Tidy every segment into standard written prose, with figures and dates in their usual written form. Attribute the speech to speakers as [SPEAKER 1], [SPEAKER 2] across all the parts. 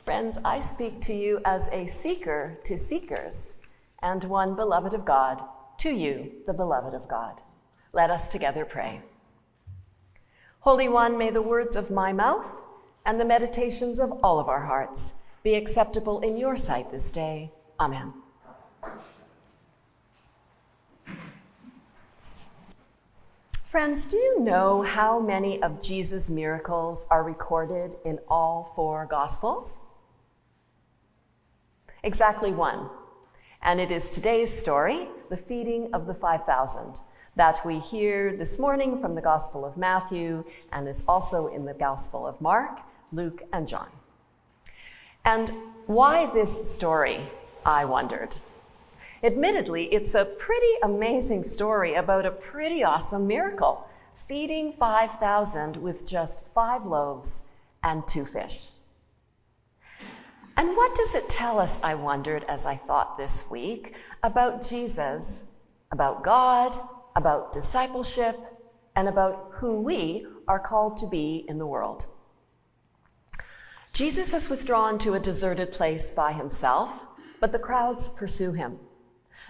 [SPEAKER 1] Friends, I speak to you as a seeker to seekers, and one beloved of God to you, the beloved of God. Let us together pray. Holy One, may the words of my mouth and the meditations of all of our hearts be acceptable in your sight this day. Amen. Friends, do you know how many of Jesus' miracles are recorded in all four Gospels? Exactly one. And it is today's story, the feeding of the 5,000, that we hear this morning from the Gospel of Matthew and is also in the Gospel of Mark, Luke, and John. And why this story, I wondered. Admittedly, it's a pretty amazing story about a pretty awesome miracle, feeding 5,000 with just 5 loaves and 2 fish. And what does it tell us, I wondered as I thought this week, about Jesus, about God, about discipleship, and about who we are called to be in the world? Jesus has withdrawn to a deserted place by himself, but the crowds pursue him.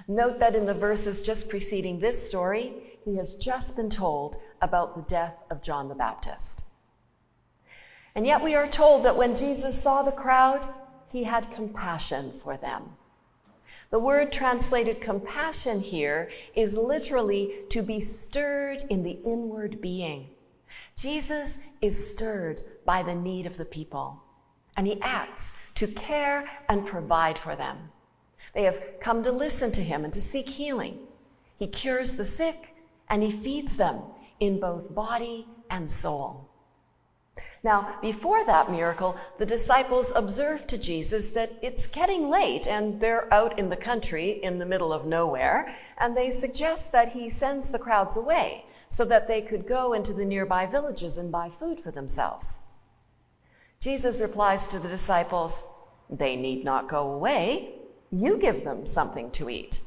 [SPEAKER 1] Note that in the verses just preceding this story, he has just been told about the death of John the Baptist. And yet we are told that when Jesus saw the crowd, he had compassion for them. The word translated compassion here is literally to be stirred in the inward being. Jesus is stirred by the need of the people, and he acts to care and provide for them. They have come to listen to him and to seek healing. He cures the sick, and he feeds them in both body and soul. Now, before that miracle, the disciples observed to Jesus that it's getting late and they're out in the country in the middle of nowhere, and they suggest that he sends the crowds away so that they could go into the nearby villages and buy food for themselves. Jesus replies to the disciples, "They need not go away. You give them something to eat."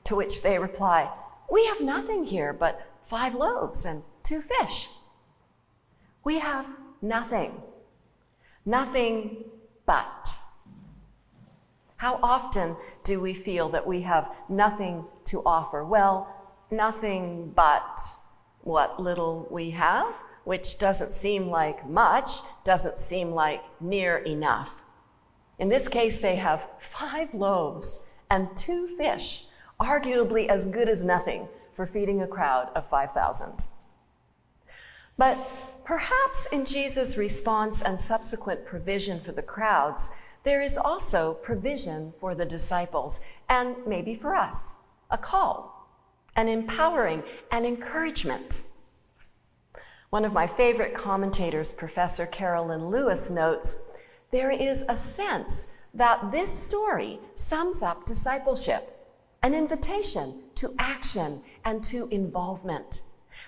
[SPEAKER 1] To which they reply, "We have nothing here but 5 loaves and 2 fish." We have nothing but. How often do we feel that we have nothing to offer? Well, nothing but what little we have, which doesn't seem like much, doesn't seem like near enough. In this case, they have 5 loaves and 2 fish, arguably as good as nothing for feeding a crowd of 5,000. But perhaps in Jesus' response and subsequent provision for the crowds, there is also provision for the disciples, and maybe for us, a call, an empowering, an encouragement. One of my favorite commentators, Professor Carolyn Lewis, notes, there is a sense that this story sums up discipleship, an invitation to action and to involvement.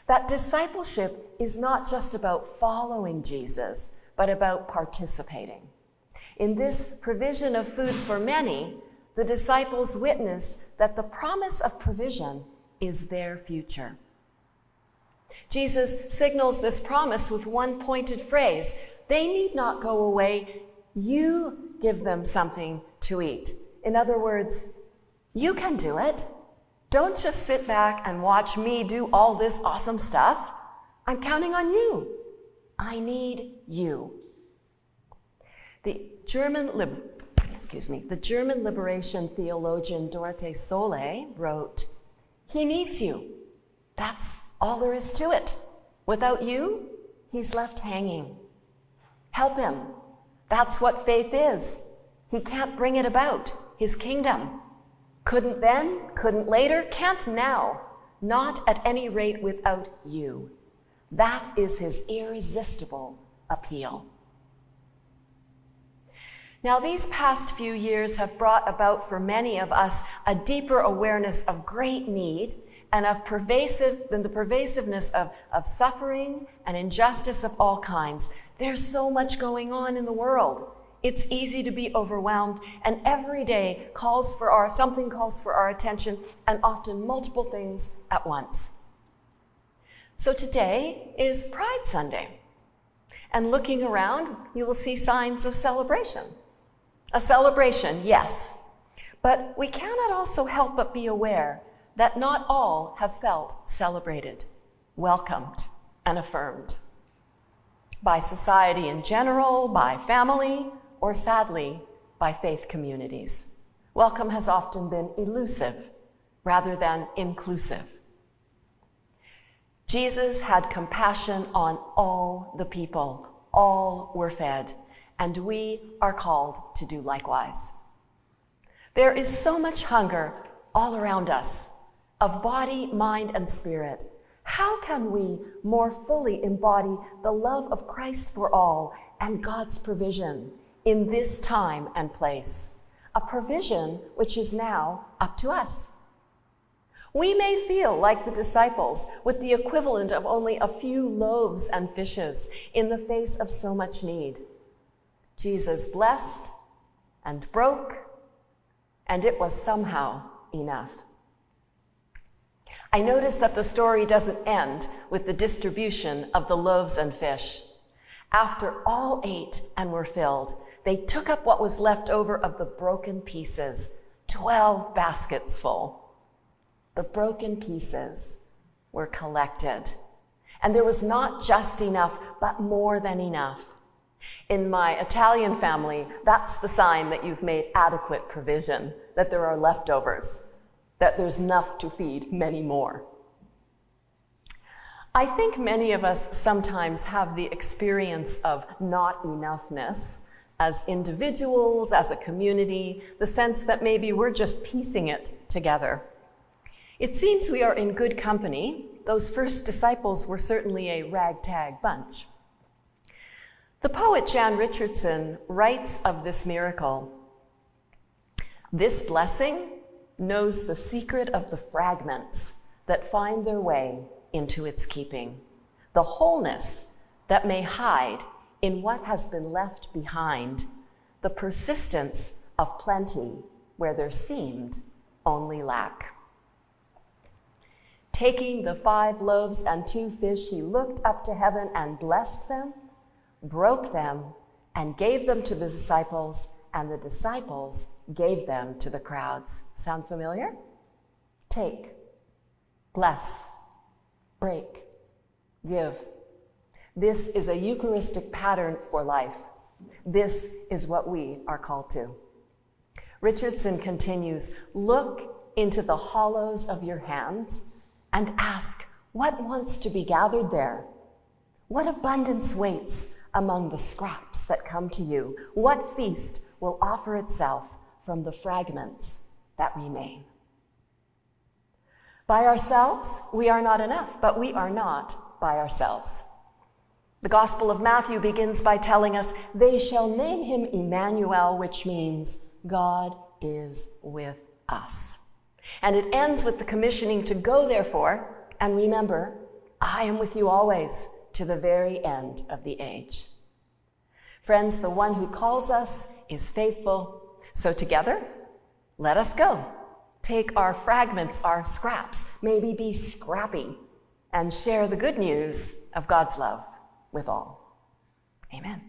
[SPEAKER 1] That discipleship is not just about following Jesus, but about participating. In this provision of food for many, the disciples witness that the promise of provision is their future. Jesus signals this promise with one pointed phrase: they need not go away. You give them something to eat. In other words, you can do it. Don't just sit back and watch me do all this awesome stuff. I'm counting on you. I need you. The German liberation theologian Dorothee Sohle wrote, "He needs you. That's all there is to it. Without you, he's left hanging. Help him. That's what faith is. He can't bring it about, his kingdom. Couldn't then, couldn't later, can't now. Not at any rate without you." That is his irresistible appeal. Now, these past few years have brought about for many of us a deeper awareness of great need and of the pervasiveness of suffering and injustice of all kinds. There's so much going on in the world. It's easy to be overwhelmed, and every day something calls for our attention, and often multiple things at once. So today is Pride Sunday, and looking around, you will see signs of celebration. A celebration, yes, but we cannot also help but be aware that not all have felt celebrated, welcomed, and affirmed by society in general, by family, or sadly, by faith communities. Welcome has often been elusive rather than inclusive. Jesus had compassion on all the people. All were fed, and we are called to do likewise. There is so much hunger all around us, of body, mind, and spirit. How can we more fully embody the love of Christ for all and God's provision in this time and place? A provision which is now up to us. We may feel like the disciples with the equivalent of only a few loaves and fishes in the face of so much need. Jesus blessed and broke, and it was somehow enough. I notice that the story doesn't end with the distribution of the loaves and fish. After all ate and were filled, they took up what was left over of the broken pieces, 12 baskets full. The broken pieces were collected, and there was not just enough, but more than enough. In my Italian family, that's the sign that you've made adequate provision, that there are leftovers, that there's enough to feed many more. I think many of us sometimes have the experience of not enoughness as individuals, as a community, the sense that maybe we're just piecing it together. It seems we are in good company. Those first disciples were certainly a ragtag bunch. The poet Jan Richardson writes of this miracle. This blessing knows the secret of the fragments that find their way into its keeping, the wholeness that may hide in what has been left behind, the persistence of plenty where there seemed only lack. Taking the 5 loaves and 2 fish, he looked up to heaven and blessed them, broke them, and gave them to the disciples, and the disciples gave them to the crowds. Sound familiar? Take, bless, break, give. This is a Eucharistic pattern for life. This is what we are called to. Richardson continues, look into the hollows of your hands and ask what wants to be gathered there. What abundance waits among the scraps that come to you? What feast will offer itself from the fragments that remain? By ourselves, we are not enough, but we are not by ourselves. The Gospel of Matthew begins by telling us, they shall name him Emmanuel, which means God is with us. And it ends with the commissioning to go, therefore, and remember, I am with you always to the very end of the age. Friends, the one who calls us is faithful. So together, let us go. Take our fragments, our scraps, maybe be scrappy, and share the good news of God's love with all. Amen.